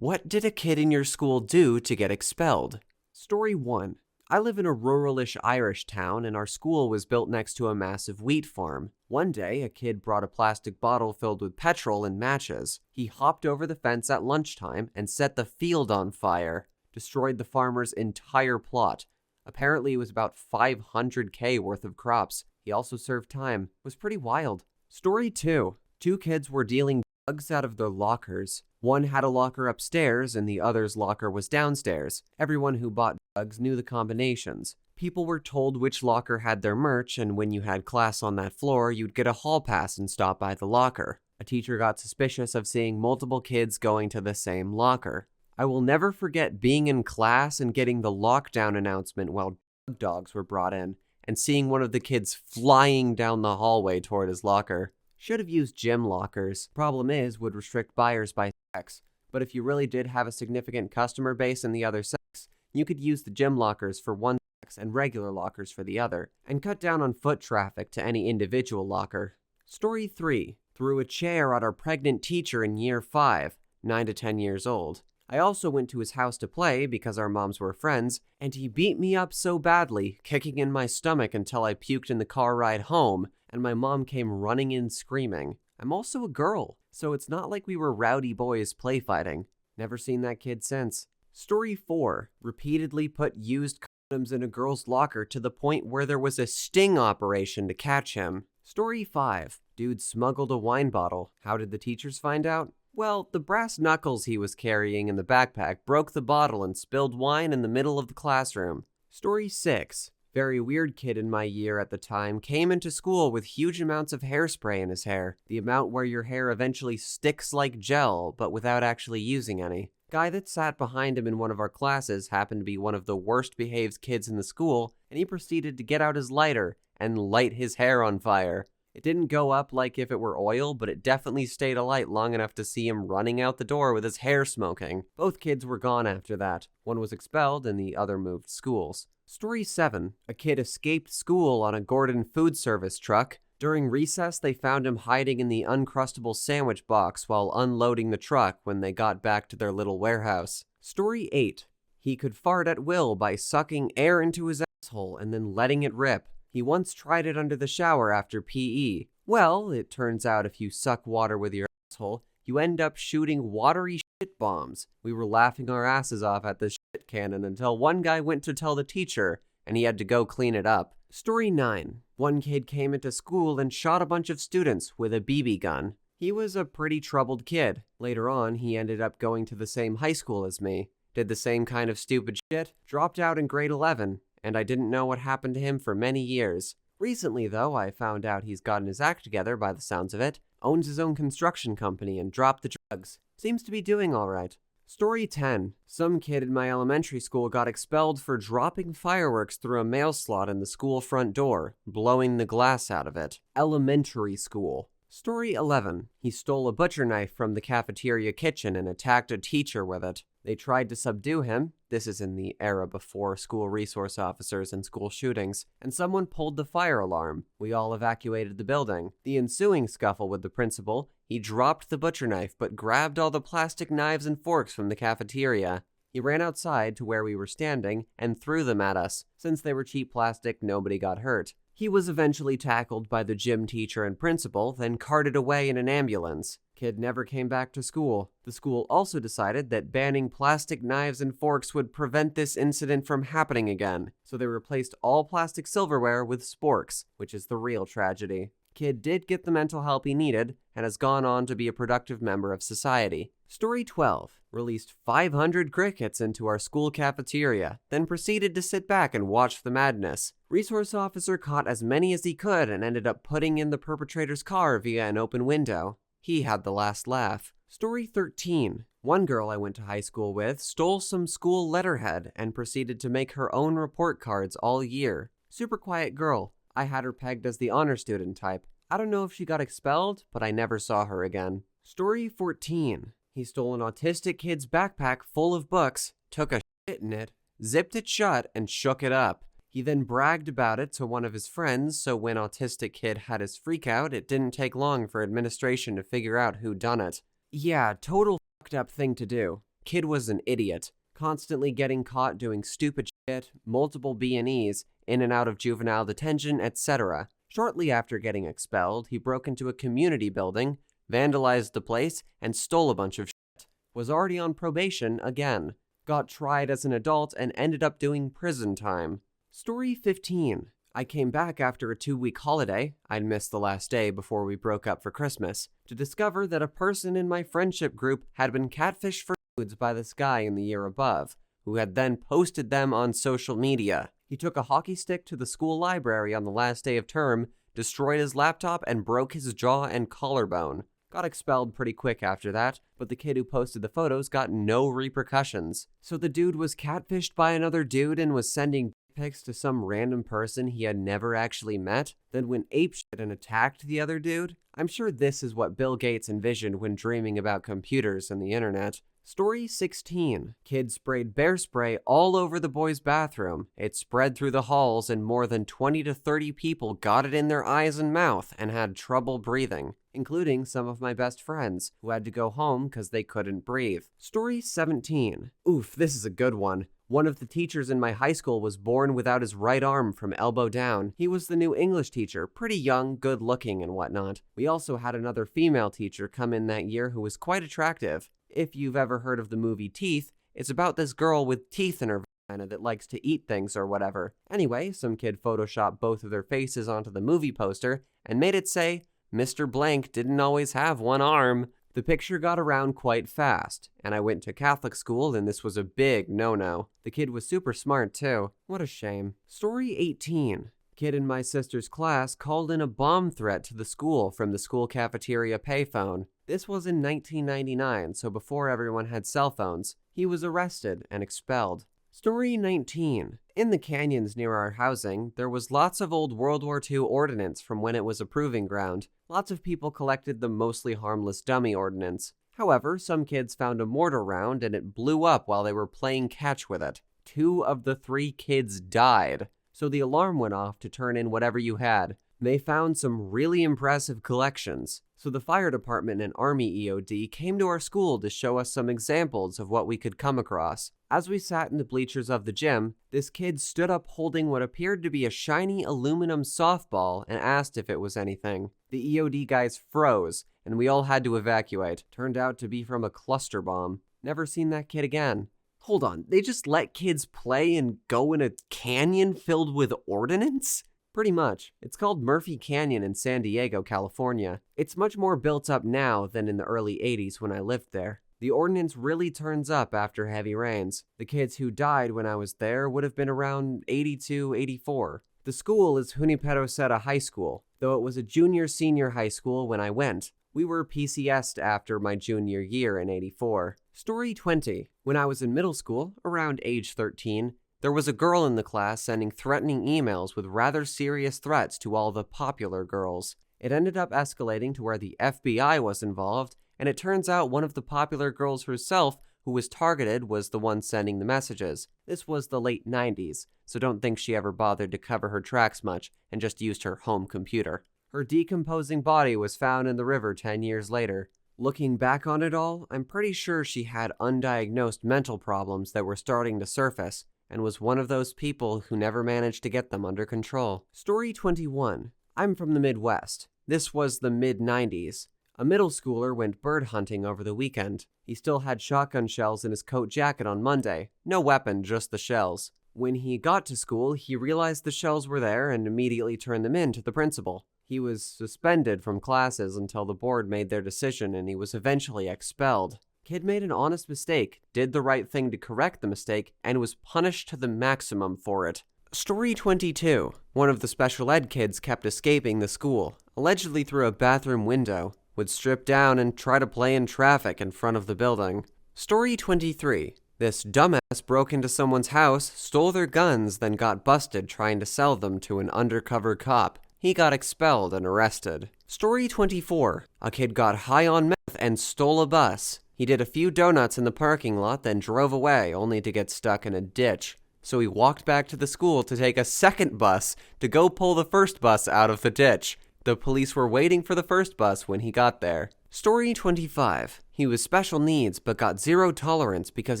What did a kid in your school do to get expelled? Story 1. I live in a ruralish Irish town, and our school was built next to a massive wheat farm. One day, a kid brought a plastic bottle filled with petrol and matches. He hopped over the fence at lunchtime and set the field on fire, destroyed the farmer's entire plot. Apparently, it was about 500K worth of crops. He also served time. It was pretty wild. Story 2. Two kids were dealing drugs out of their lockers. One had a locker upstairs and the other's locker was downstairs. Everyone who bought drugs knew the combinations. People were told which locker had their merch, and when you had class on that floor, you'd get a hall pass and stop by the locker. A teacher got suspicious of seeing multiple kids going to the same locker. I will never forget being in class and getting the lockdown announcement while drug dogs were brought in, and seeing one of the kids flying down the hallway toward his locker. Should have used gym lockers. Problem is, would restrict buyers by sex. But if you really did have a significant customer base in the other sex, you could use the gym lockers for one sex and regular lockers for the other, and cut down on foot traffic to any individual locker. Story 3. Threw a chair at our pregnant teacher in year 5, 9 to 10 years old. I also went to his house to play because our moms were friends, and he beat me up so badly, kicking in my stomach until I puked in the car ride home, and my mom came running in screaming. I'm also a girl, so it's not like we were rowdy boys play fighting. Never seen that kid since. Story 4. Repeatedly put used condoms in a girl's locker to the point where there was a sting operation to catch him. Story 5. Dude smuggled a wine bottle. How did the teachers find out? Well, the brass knuckles he was carrying in the backpack broke the bottle and spilled wine in the middle of the classroom. Story 6. Very weird kid in my year at the time came into school with huge amounts of hairspray in his hair. The amount where your hair eventually sticks like gel, but without actually using any. Guy that sat behind him in one of our classes happened to be one of the worst behaved kids in the school, and he proceeded to get out his lighter and light his hair on fire. It didn't go up like if it were oil, but it definitely stayed alight long enough to see him running out the door with his hair smoking. Both kids were gone after that. One was expelled and the other moved schools. Story 7. A kid escaped school on a Gordon food service truck. During recess, they found him hiding in the Uncrustable sandwich box while unloading the truck when they got back to their little warehouse. Story 8. He could fart at will by sucking air into his asshole and then letting it rip. He once tried it under the shower after PE. Well, it turns out if you suck water with your asshole, you end up shooting watery shit bombs. We were laughing our asses off at this shit cannon until one guy went to tell the teacher, and he had to go clean it up. Story 9. One kid came into school and shot a bunch of students with a BB gun. He was a pretty troubled kid. Later on, he ended up going to the same high school as me. Did the same kind of stupid shit. Dropped out in grade 11. And I didn't know what happened to him for many years. Recently, though, I found out he's gotten his act together by the sounds of it, owns his own construction company, and dropped the drugs. Seems to be doing all right. Story 10. Some kid in my elementary school got expelled for dropping fireworks through a mail slot in the school front door, blowing the glass out of it. Elementary school. Story 11. He stole a butcher knife from the cafeteria kitchen and attacked a teacher with it. They tried to subdue him. This is in the era before school resource officers and school shootings, and someone pulled the fire alarm. We all evacuated the building. The ensuing scuffle with the principal, he dropped the butcher knife but grabbed all the plastic knives and forks from the cafeteria. He ran outside to where we were standing and threw them at us. Since they were cheap plastic, nobody got hurt. He was eventually tackled by the gym teacher and principal, then carted away in an ambulance. Kid never came back to school. The school also decided that banning plastic knives and forks would prevent this incident from happening again, so they replaced all plastic silverware with sporks, which is the real tragedy. Kid did get the mental help he needed, and has gone on to be a productive member of society. Story 12. Released 500 crickets into our school cafeteria, then proceeded to sit back and watch the madness. Resource officer caught as many as he could and ended up putting in the perpetrator's car via an open window. He had the last laugh. Story 13. One girl I went to high school with stole some school letterhead and proceeded to make her own report cards all year. Super quiet girl. I had her pegged as the honor student type. I don't know if she got expelled, but I never saw her again. Story 14. He stole an autistic kid's backpack full of books, took a shit in it, zipped it shut, and shook it up. He then bragged about it to one of his friends, so when autistic kid had his freak out, it didn't take long for administration to figure out who done it. Yeah, total fucked up thing to do. Kid was an idiot, constantly getting caught doing stupid shit, multiple B&Es, in and out of juvenile detention, etc. Shortly after getting expelled, he broke into a community building, vandalized the place, and stole a bunch of shit. Was already on probation again. Got tried as an adult and ended up doing prison time. Story 15. I came back after a 2-week holiday, I'd missed the last day before we broke up for Christmas, to discover that a person in my friendship group had been catfished for nudes by this guy in the year above, who had then posted them on social media. He took a hockey stick to the school library on the last day of term, destroyed his laptop, and broke his jaw and collarbone. Got expelled pretty quick after that, but the kid who posted the photos got no repercussions. So the dude was catfished by another dude and was sending pics to some random person he had never actually met, then went apeshit and attacked the other dude? I'm sure this is what Bill Gates envisioned when dreaming about computers and the internet. Story 16. Kid sprayed bear spray all over the boys' bathroom. It spread through the halls and more than 20 to 30 people got it in their eyes and mouth and had trouble breathing, including some of my best friends, who had to go home because they couldn't breathe. Story 17. Oof, this is a good one. One of the teachers in my high school was born without his right arm from elbow down. He was the new English teacher, pretty young, good looking, and whatnot. We also had another female teacher come in that year who was quite attractive. If you've ever heard of the movie Teeth, it's about this girl with teeth in her vagina that likes to eat things or whatever. Anyway, some kid photoshopped both of their faces onto the movie poster and made it say, Mr. Blank didn't always have one arm. The picture got around quite fast, and I went to Catholic school and this was a big no-no. The kid was super smart too. What a shame. Story 18. Kid in my sister's class called in a bomb threat to the school from the school cafeteria payphone. This was in 1999, so before everyone had cell phones. He was arrested and expelled. Story 19. In the canyons near our housing, there was lots of old World War II ordnance from when it was a proving ground. Lots of people collected the mostly harmless dummy ordnance. However, some kids found a mortar round and it blew up while they were playing catch with it. 2 of the 3 kids died, so the alarm went off to turn in whatever you had. They found some really impressive collections, so the fire department and Army EOD came to our school to show us some examples of what we could come across. As we sat in the bleachers of the gym, this kid stood up holding what appeared to be a shiny aluminum softball and asked if it was anything. The EOD guys froze, and we all had to evacuate. Turned out to be from a cluster bomb. Never seen that kid again. Hold on, they just let kids play and go in a canyon filled with ordnance? Pretty much. It's called Murphy Canyon in San Diego, California. It's much more built up now than in the early 80s when I lived there. The ordnance really turns up after heavy rains. The kids who died when I was there would have been around 82, 84. The school is Junipero Serra High School, though it was a junior-senior high school when I went. We were PCS'd after my junior year in 84. Story 20. When I was in middle school, around age 13, there was a girl in the class sending threatening emails with rather serious threats to all the popular girls. It ended up escalating to where the FBI was involved, and it turns out one of the popular girls herself who was targeted was the one sending the messages. This was the late 90s, so don't think she ever bothered to cover her tracks much and just used her home computer. Her decomposing body was found in the river 10 years later. Looking back on it all, I'm pretty sure she had undiagnosed mental problems that were starting to surface, and was one of those people who never managed to get them under control. Story 21. I'm from the Midwest. This was the mid-90s. A middle schooler went bird hunting over the weekend. He still had shotgun shells in his coat jacket on Monday. No weapon, just the shells. When he got to school, he realized the shells were there and immediately turned them in to the principal. He was suspended from classes until the board made their decision and he was eventually expelled. Kid made an honest mistake, did the right thing to correct the mistake, and was punished to the maximum for it. Story 22. One of the special ed kids kept escaping the school, allegedly through a bathroom window, would strip down and try to play in traffic in front of the building. Story 23. This dumbass broke into someone's house, stole their guns, then got busted trying to sell them to an undercover cop. He got expelled and arrested. Story 24. A kid got high on meth and stole a bus. He did a few donuts in the parking lot, then drove away, only to get stuck in a ditch. So he walked back to the school to take a second bus to go pull the first bus out of the ditch. The police were waiting for the first bus when he got there. Story 25. He was special needs but got zero tolerance because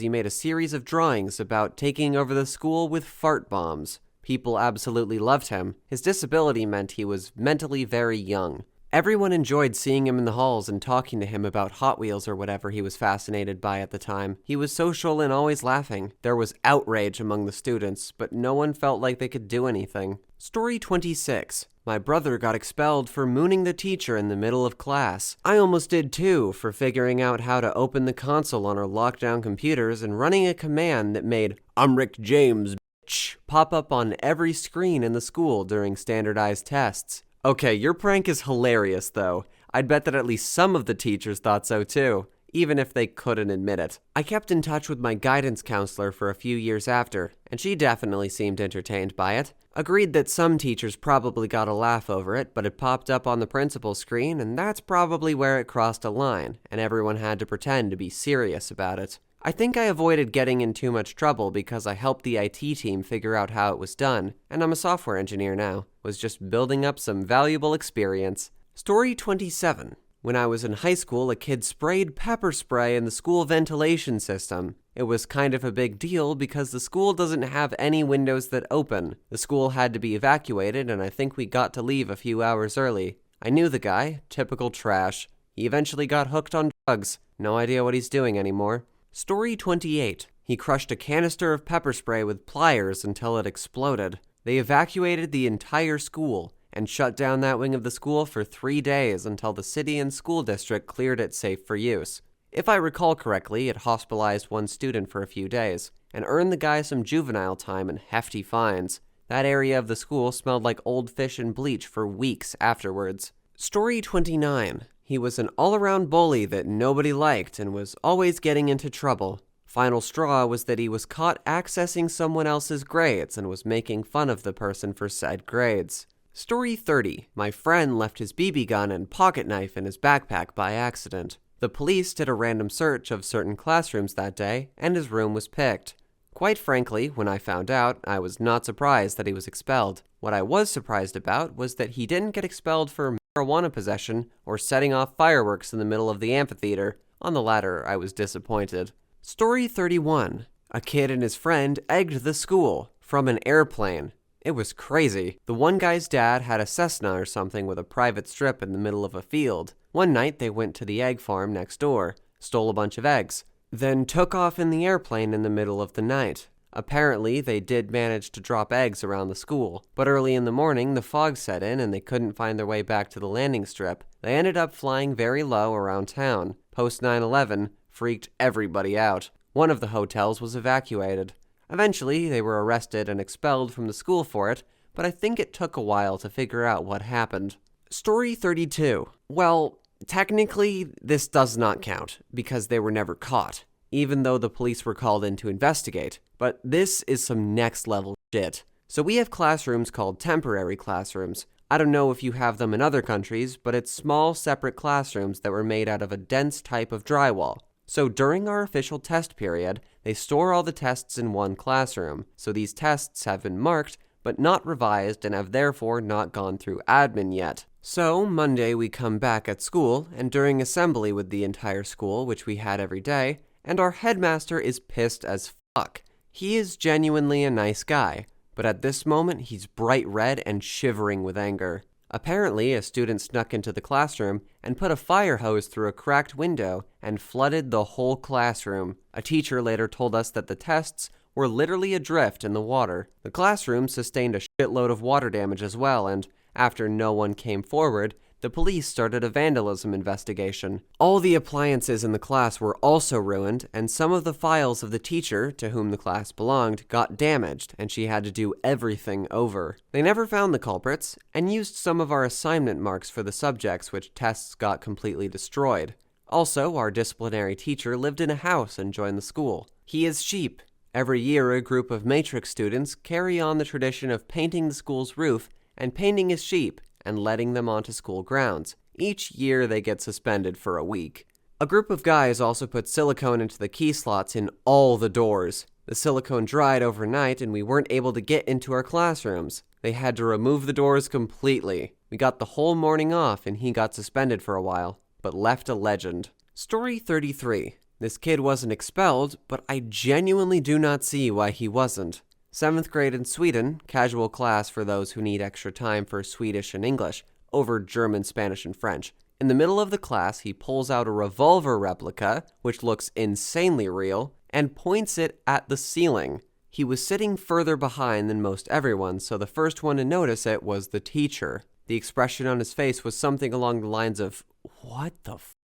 he made a series of drawings about taking over the school with fart bombs. People absolutely loved him. His disability meant he was mentally very young. Everyone enjoyed seeing him in the halls and talking to him about Hot Wheels or whatever he was fascinated by at the time. He was social and always laughing. There was outrage among the students, but no one felt like they could do anything. Story 26. My brother got expelled for mooning the teacher in the middle of class. I almost did too, for figuring out how to open the console on our lockdown computers and running a command that made "I'm Rick James, bitch" pop up on every screen in the school during standardized tests. Okay, your prank is hilarious though. I'd bet that at least some of the teachers thought so too, even if they couldn't admit it. I kept in touch with my guidance counselor for a few years after, and she definitely seemed entertained by it. Agreed that some teachers probably got a laugh over it, but it popped up on the principal screen, and that's probably where it crossed a line, and everyone had to pretend to be serious about it. I think I avoided getting in too much trouble because I helped the IT team figure out how it was done, and I'm a software engineer now. Was just building up some valuable experience. Story 27. When I was in high school, a kid sprayed pepper spray in the school ventilation system. It was kind of a big deal because the school doesn't have any windows that open. The school had to be evacuated, and I think we got to leave a few hours early. I knew the guy, typical trash. He eventually got hooked on drugs. No idea what he's doing anymore. Story 28. He crushed a canister of pepper spray with pliers until it exploded. They evacuated the entire school and shut down that wing of the school for 3 days until the city and school district cleared it safe for use. If I recall correctly, it hospitalized one student for a few days and earned the guy some juvenile time and hefty fines. That area of the school smelled like old fish and bleach for weeks afterwards. Story 29. He was an all-around bully that nobody liked and was always getting into trouble. Final straw was that he was caught accessing someone else's grades and was making fun of the person for said grades. Story 30. My friend left his BB gun and pocket knife in his backpack by accident. The police did a random search of certain classrooms that day, and his room was picked. Quite frankly, when I found out, I was not surprised that he was expelled. What I was surprised about was that he didn't get expelled for marijuana possession or setting off fireworks in the middle of the amphitheater. On the latter, I was disappointed. Story 31. A kid and his friend egged the school from an airplane. It was crazy. The one guy's dad had a Cessna or something with a private strip in the middle of a field. One night they went to the egg farm next door, stole a bunch of eggs, then took off in the airplane in the middle of the night. Apparently, they did manage to drop eggs around the school, but early in the morning the fog set in and they couldn't find their way back to the landing strip. They ended up flying very low around town. Post 9/11 freaked everybody out. One of the hotels was evacuated. Eventually, they were arrested and expelled from the school for it, but I think it took a while to figure out what happened. Story 32. Well, technically, this does not count, because they were never caught, even though the police were called in to investigate. But this is some next level shit. So we have classrooms called temporary classrooms. I don't know if you have them in other countries, but it's small separate classrooms that were made out of a dense type of drywall. So during our official test period, they store all the tests in one classroom. So these tests have been marked, but not revised and have therefore not gone through admin yet. So Monday we come back at school, and during assembly with the entire school, which we had every day, and our headmaster is pissed as fuck. He is genuinely a nice guy, but at this moment he's bright red and shivering with anger. Apparently, a student snuck into the classroom and put a fire hose through a cracked window and flooded the whole classroom. A teacher later told us that the tests were literally adrift in the water. The classroom sustained a shitload of water damage as well, and after no one came forward, the police started a vandalism investigation. All the appliances in the class were also ruined, and some of the files of the teacher, to whom the class belonged, got damaged, and she had to do everything over. They never found the culprits, and used some of our assignment marks for the subjects which tests got completely destroyed. Also, our disciplinary teacher lived in a house and joined the school. He is sheep. Every year, a group of matrix students carry on the tradition of painting the school's roof and painting his sheep, and letting them onto school grounds. Each year they get suspended for a week. A group of guys also put silicone into the key slots in all the doors. The silicone dried overnight and we weren't able to get into our classrooms. They had to remove the doors completely. We got the whole morning off and he got suspended for a while, but left a legend. Story 33. This kid wasn't expelled, but I genuinely do not see why he wasn't. 7th grade in Sweden, casual class for those who need extra time for Swedish and English, over German, Spanish, and French. In the middle of the class, he pulls out a revolver replica, which looks insanely real, and points it at the ceiling. He was sitting further behind than most everyone, so the first one to notice it was the teacher. The expression on his face was something along the lines of, "What the fuck?"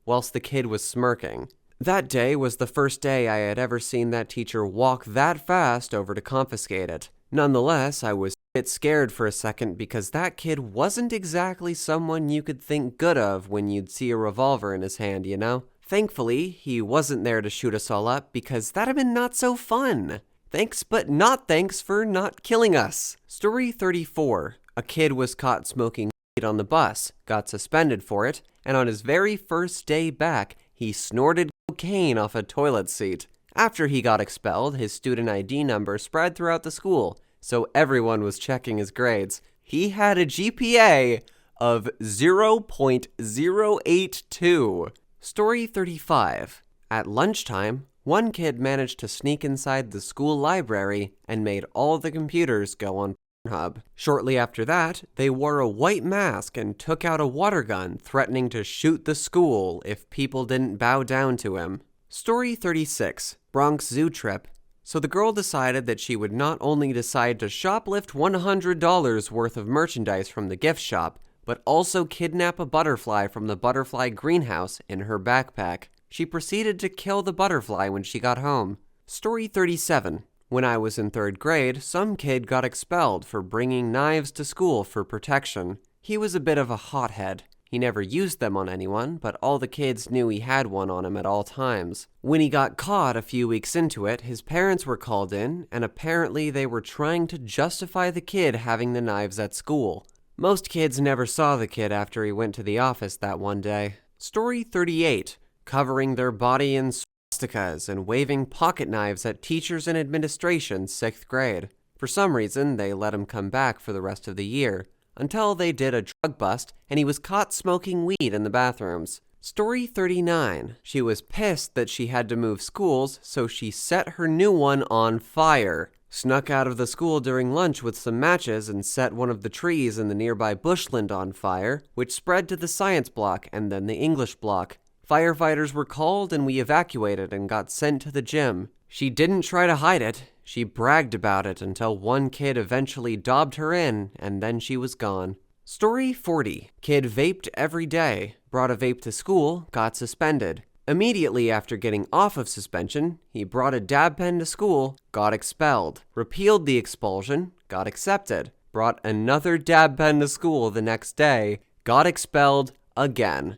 whilst the kid was smirking. That day was the first day I had ever seen that teacher walk that fast over to confiscate it. Nonetheless, I was a bit scared for a second because that kid wasn't exactly someone you could think good of when you'd see a revolver in his hand, you know? Thankfully, he wasn't there to shoot us all up because that'd have been not so fun. Thanks, but not thanks for not killing us. Story 34. A kid was caught smoking weed on the bus, got suspended for it, and on his very first day back, he snorted cocaine off a toilet seat. After he got expelled, his student ID number spread throughout the school, so everyone was checking his grades. He had a GPA of 0.082. Story 35. At lunchtime, one kid managed to sneak inside the school library and made all the computers go on Pornhub. Shortly after that, they wore a white mask and took out a water gun, threatening to shoot the school if people didn't bow down to him. Story 36. Bronx Zoo trip. So the girl decided that she would not only decide to shoplift $100 worth of merchandise from the gift shop, but also kidnap a butterfly from the butterfly greenhouse in her backpack. She proceeded to kill the butterfly when she got home. Story 37. When I was in 3rd grade, some kid got expelled for bringing knives to school for protection. He was a bit of a hothead. He never used them on anyone, but all the kids knew he had one on him at all times. When he got caught a few weeks into it, his parents were called in, and apparently they were trying to justify the kid having the knives at school. Most kids never saw the kid after he went to the office that one day. Story 38. Covering their body in swastikas and waving pocket knives at teachers and administration 6th grade. For some reason, they let him come back for the rest of the year, until they did a drug bust and he was caught smoking weed in the bathrooms. Story 39. She was pissed that she had to move schools, so she set her new one on fire. Snuck out of the school during lunch with some matches and set one of the trees in the nearby bushland on fire, which spread to the science block and then the English block. Firefighters were called and we evacuated and got sent to the gym. She didn't try to hide it. She bragged about it until one kid eventually dobbed her in, and then she was gone. Story 40. Kid vaped every day, brought a vape to school, got suspended. Immediately after getting off of suspension, he brought a dab pen to school, got expelled. Repealed the expulsion, got accepted. Brought another dab pen to school the next day, got expelled again.